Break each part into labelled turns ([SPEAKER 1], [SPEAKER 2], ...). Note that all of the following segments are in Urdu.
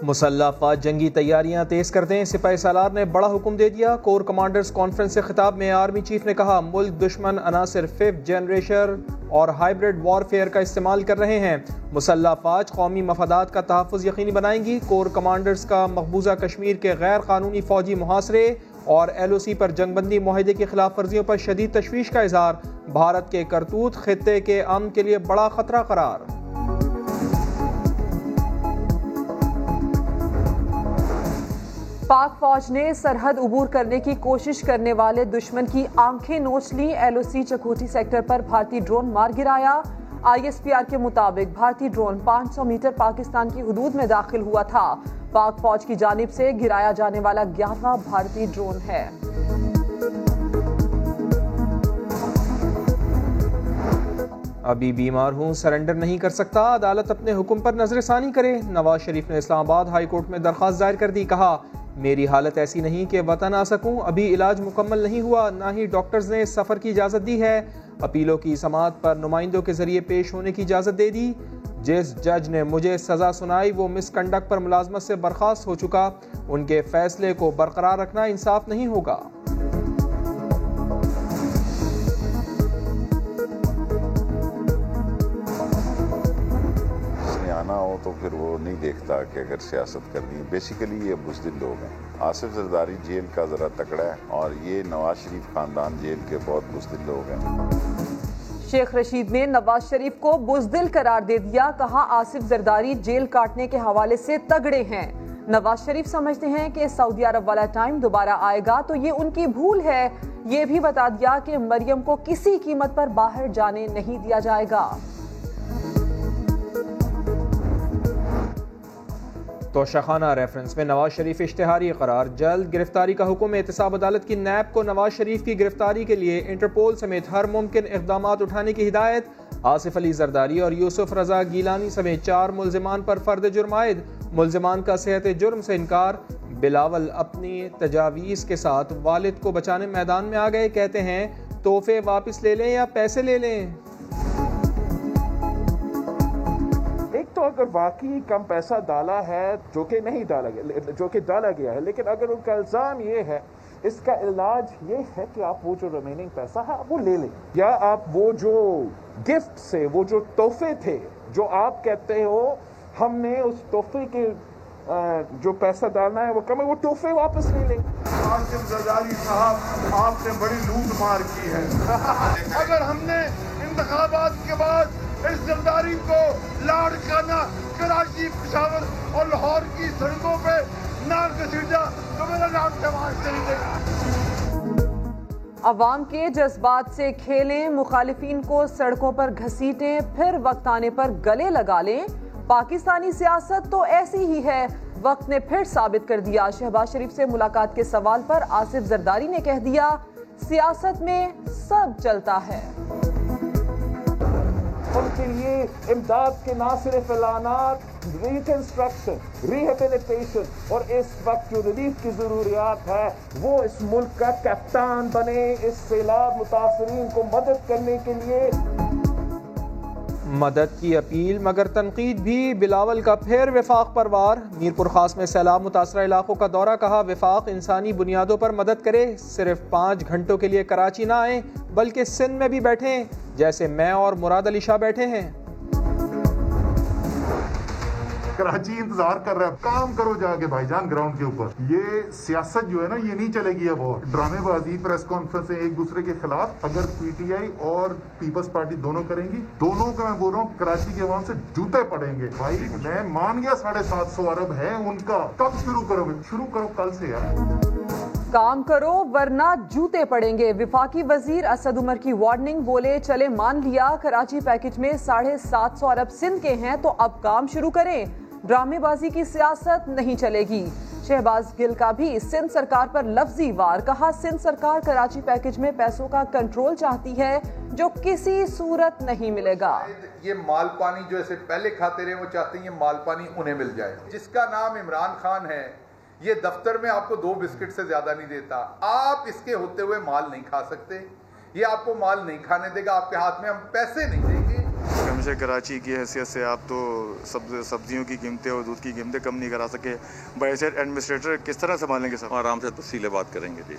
[SPEAKER 1] مسلح افواج جنگی تیاریاں تیز کر دیں، سپاہی سالار نے بڑا حکم دے دیا۔ کور کمانڈرز کانفرنس سے خطاب میں آرمی چیف نے کہا ملک دشمن عناصر 5th جنریشن اور ہائبرڈ وار فیئر کا استعمال کر رہے ہیں۔ مسلح افواج قومی مفادات کا تحفظ یقینی بنائیں گی۔ کور کمانڈرز کا مقبوضہ کشمیر کے غیر قانونی فوجی محاصرے اور LOC پر جنگ بندی معاہدے کی خلاف ورزیوں پر شدید تشویش کا اظہار۔ بھارت کے کرتوت خطے کے امن کے لیے بڑا خطرہ قرار۔
[SPEAKER 2] پاک فوج نے سرحد عبور کرنے کی کوشش کرنے والے دشمن کی آنکھیں نوچ لیں۔ LOC چکوٹھی سیکٹر پر بھارتی ڈرون مار گرایا۔ ISPR کے مطابق بھارتی ڈرون 500 میٹر پاکستان کی حدود میں داخل ہوا تھا۔ پاک فوج کی جانب سے گرایا جانے والا 11واں بھارتی ڈرون ہے۔
[SPEAKER 1] ابھی بیمار ہوں، سرنڈر نہیں کر سکتا، عدالت اپنے حکم پر نظر ثانی کرے۔ نواز شریف نے اسلام آباد ہائی کورٹ میں درخواست دائر کر دی، کہا میری حالت ایسی نہیں کہ وطن آ سکوں، ابھی علاج مکمل نہیں ہوا، نہ ہی ڈاکٹرز نے سفر کی اجازت دی ہے۔ اپیلوں کی سماعت پر نمائندوں کے ذریعے پیش ہونے کی اجازت دے دی۔ جس جج نے مجھے سزا سنائی وہ مس کنڈکٹ پر ملازمت سے برخاست ہو چکا، ان کے فیصلے کو برقرار رکھنا انصاف نہیں ہوگا۔
[SPEAKER 3] آنا ہو تو پھر وہ نہیں دیکھتا کہ اگر سیاست کرنی ہے، بیسیکلی یہ بزدل لوگ ہیں۔ آصف زرداری جیل کا ذرا تکڑا ہے اور یہ نواز شریف خاندان جیل کے بہت بزدل لوگ ہیں۔
[SPEAKER 2] شیخ رشید نے نواز شریف کو بزدل قرار دے دیا، کہا آصف زرداری جیل کاٹنے کے حوالے سے تگڑے ہیں۔ نواز شریف سمجھتے ہیں کہ سعودی عرب والا ٹائم دوبارہ آئے گا تو یہ ان کی بھول ہے۔ یہ بھی بتا دیا کہ مریم کو کسی قیمت پر باہر جانے نہیں دیا جائے گا۔
[SPEAKER 1] توشخانہ ریفرنس میں نواز شریف اشتہاری قرار، جلد گرفتاری کا حکم۔ احتساب عدالت کی نیب کو نواز شریف کی گرفتاری کے لیے انٹرپول سمیت ہر ممکن اقدامات اٹھانے کی ہدایت۔ آصف علی زرداری اور یوسف رضا گیلانی سمیت 4 ملزمان پر فرد جرم عائد، ملزمان کا صحت جرم سے انکار۔ بلاول اپنی تجاویز کے ساتھ والد کو بچانے میدان میں آ گئے، کہتے ہیں تحفے واپس لے لیں یا پیسے لے لیں۔
[SPEAKER 4] تو اگر واقعی کم پیسہ ڈالا ہے جو کہ نہیں ڈالا گیا، جو کہ ڈالا گیا ہے، لیکن اگر ان کا الزام یہ ہے، اس کا علاج یہ ہے کہ آپ وہ جو ریمیننگ پیسہ ہے وہ لے لیں، یا آپ وہ جو گفٹ سے، وہ جو تحفے تھے جو آپ کہتے ہو ہم نے اس تحفے کے جو پیسہ ڈالنا ہے وہ کم ہے، وہ تحفے واپس لے لیں۔
[SPEAKER 5] آصف زرداری صاحب آپ نے بڑی لوٹ مار کی ہے۔ اگر ہم نے انتخابات کے بعد اس زرداری کو لاڑکانہ کراچی، پشاور اور لاہور کی سڑکوں پہ نہ گھسیٹا تو میرا نام شہباز شریف ہے۔
[SPEAKER 2] عوام کے جذبات سے کھیلیں، مخالفین کو سڑکوں پر گھسیٹیں، پھر وقت آنے پر گلے لگا لیں۔ پاکستانی سیاست تو ایسی ہی ہے، وقت نے پھر ثابت کر دیا۔ شہباز شریف سے ملاقات کے سوال پر آصف زرداری نے کہہ دیا سیاست میں سب چلتا ہے۔
[SPEAKER 4] ان کے لیے امداد کے نہ صرف اعلانات، ریکنسٹرکشن، ریہیبلیٹیشن اور اس وقت جو ریلیف کی ضروریات ہے وہ اس ملک کا کپتان بنے، اس سیلاب متاثرین کو مدد کرنے کے لیے۔
[SPEAKER 1] مدد کی اپیل مگر تنقید بھی، بلاول کا پھر وفاق پر وار۔ میرپور خاص میں سیلاب متاثرہ علاقوں کا دورہ، کہا وفاق انسانی بنیادوں پر مدد کرے، صرف 5 گھنٹوں کے لیے کراچی نہ آئیں بلکہ سندھ میں بھی بیٹھیں جیسے میں اور مراد علی شاہ بیٹھے ہیں۔
[SPEAKER 5] کراچی انتظار کر رہا ہے، کام کرو جا کے بھائی جان گراؤنڈ کے اوپر۔ یہ سیاست جو ہے نا یہ نہیں چلے گی اب، اور ڈرامے بازی، پریس کانفرنسیں ایک دوسرے کے خلاف اگر PTI اور پیپلز پارٹی دونوں کریں گی، دونوں کا میں بول رہا ہوں کراچی کے عوام سے جوتے پڑیں گے۔ بھائی میں مان گیا 750 ارب ہے ان کا، کب شروع کرو گے؟ شروع کرو کل سے یار،
[SPEAKER 2] کام کرو ورنہ جوتے پڑیں گے۔ وفاقی وزیر اسد عمر کی وارننگ، بولے چلے مان لیا کراچی پیکج میں 750 ارب سندھ کے ہیں تو اب کام شروع کریں، ڈرامے بازی کی سیاست نہیں چلے گی۔ شہباز گل کا بھی سندھ سرکار پر لفظی وار، کہا سندھ سرکار کراچی پیکج میں پیسوں کا کنٹرول چاہتی ہے جو کسی صورت نہیں ملے گا۔
[SPEAKER 6] یہ مال پانی جو ایسے پہلے کھاتے رہے وہ چاہتے ہیں یہ مال پانی انہیں مل جائے۔ جس کا نام عمران خان ہے یہ دفتر میں آپ کو 2 بسکٹ سے زیادہ نہیں دیتا، آپ اس کے ہوتے ہوئے مال نہیں کھا سکتے، یہ آپ کو مال نہیں کھانے دے گا، آپ کے ہاتھ میں ہم پیسے نہیں دیں گے۔
[SPEAKER 7] سے کراچی کی حیثیت سے آپ تو سبزیوں کی قیمتیں اور دودھ کی قیمتیں کم نہیں کرا سکے. بائی سیٹ ایڈمنسٹریٹر کس طرح سنبھالیں گے؟ سر
[SPEAKER 8] آرام سے تفصیلی بات کریں گے. جی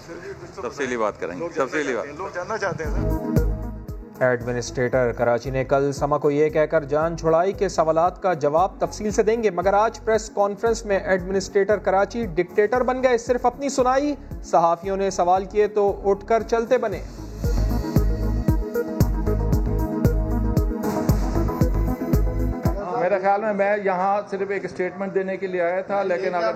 [SPEAKER 8] تفصیلی بات کریں گے. تفصیلی بات
[SPEAKER 7] لوگ جاننا چاہتے ہیں سر.
[SPEAKER 1] ایڈمنسٹریٹر کراچی نے کل سما کو یہ کہہ کر جان چھڑائی کہ سوالات کا جواب تفصیل سے دیں گے، مگر آج پریس کانفرنس میں ایڈمنسٹریٹر کراچی ڈکٹیٹر بن گئے. صرف اپنی سنائی، صحافیوں نے سوال کیے تو اٹھ کر چلتے بنے.
[SPEAKER 4] میرے خیال میں یہاں صرف ایک اسٹیٹمنٹ دینے کے لیے آیا تھا، لیکن اگر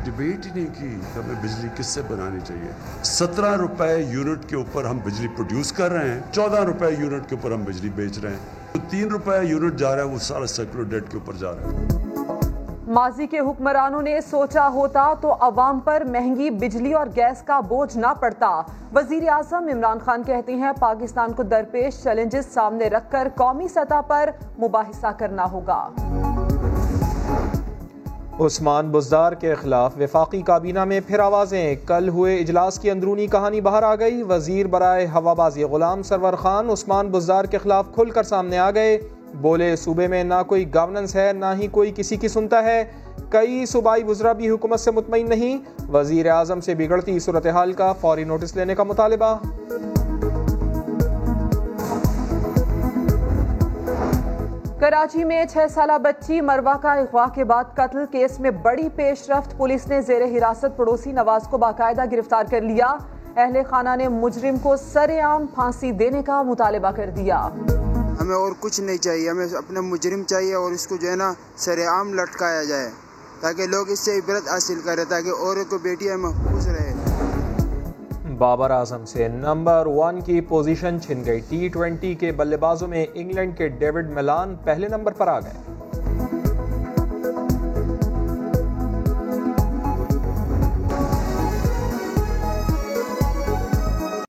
[SPEAKER 9] ڈبیٹ ہی نہیں کی ہمیں بجلی کس سے بنانی چاہیے. 17 روپے یونٹ کے اوپر ہم بجلی پروڈیوس کر رہے ہیں، 14 روپے یونٹ کے اوپر ہم بجلی بیچ رہے ہیں. تو 3 روپے یونٹ جا رہا ہے وہ سارا سرکولر ڈیٹ کے اوپر جا رہا ہے.
[SPEAKER 2] ماضی کے حکمرانوں نے سوچا ہوتا تو عوام پر مہنگی بجلی اور گیس کا بوجھ نہ پڑتا. وزیر اعظم عمران خان کہتے ہیں پاکستان کو درپیش چیلنجز سامنے رکھ کر قومی سطح پر مباحثہ کرنا ہوگا.
[SPEAKER 1] عثمان بزدار کے خلاف وفاقی کابینہ میں پھر آوازیں. کل ہوئے اجلاس کی اندرونی کہانی باہر آ گئی. وزیر برائے ہوابازی غلام سرور خان عثمان بزدار کے خلاف کھل کر سامنے آ گئے. بولے صوبے میں نہ کوئی گورننس ہے، نہ ہی کوئی کسی کی سنتا ہے. کئی صوبائی وزراء بھی حکومت سے مطمئن نہیں. وزیر اعظم سے بگڑتی صورتحال کا فوری نوٹس لینے کا مطالبہ.
[SPEAKER 2] کراچی میں 6 سالہ بچی مروہ کا اغوا کے بعد قتل کیس میں بڑی پیش رفت. پولیس نے زیر حراست پڑوسی نواز کو باقاعدہ گرفتار کر لیا. اہل خانہ نے مجرم کو سر عام پھانسی دینے کا مطالبہ کر دیا.
[SPEAKER 10] ہمیں اور کچھ نہیں چاہیے، ہمیں اپنا مجرم چاہیے اور اس کو جو ہے نا سر عام لٹکایا جائے تاکہ لوگ اس سے عبرت حاصل کریں، تاکہ عورتوں کو بیٹیاں محفوظ رہے.
[SPEAKER 1] بابر اعظم سے نمبر 1 کی پوزیشن چھن گئی. T20 کے بلے بازوں میں انگلینڈ کے ڈیوڈ ملان پہلے نمبر پر آ گئے.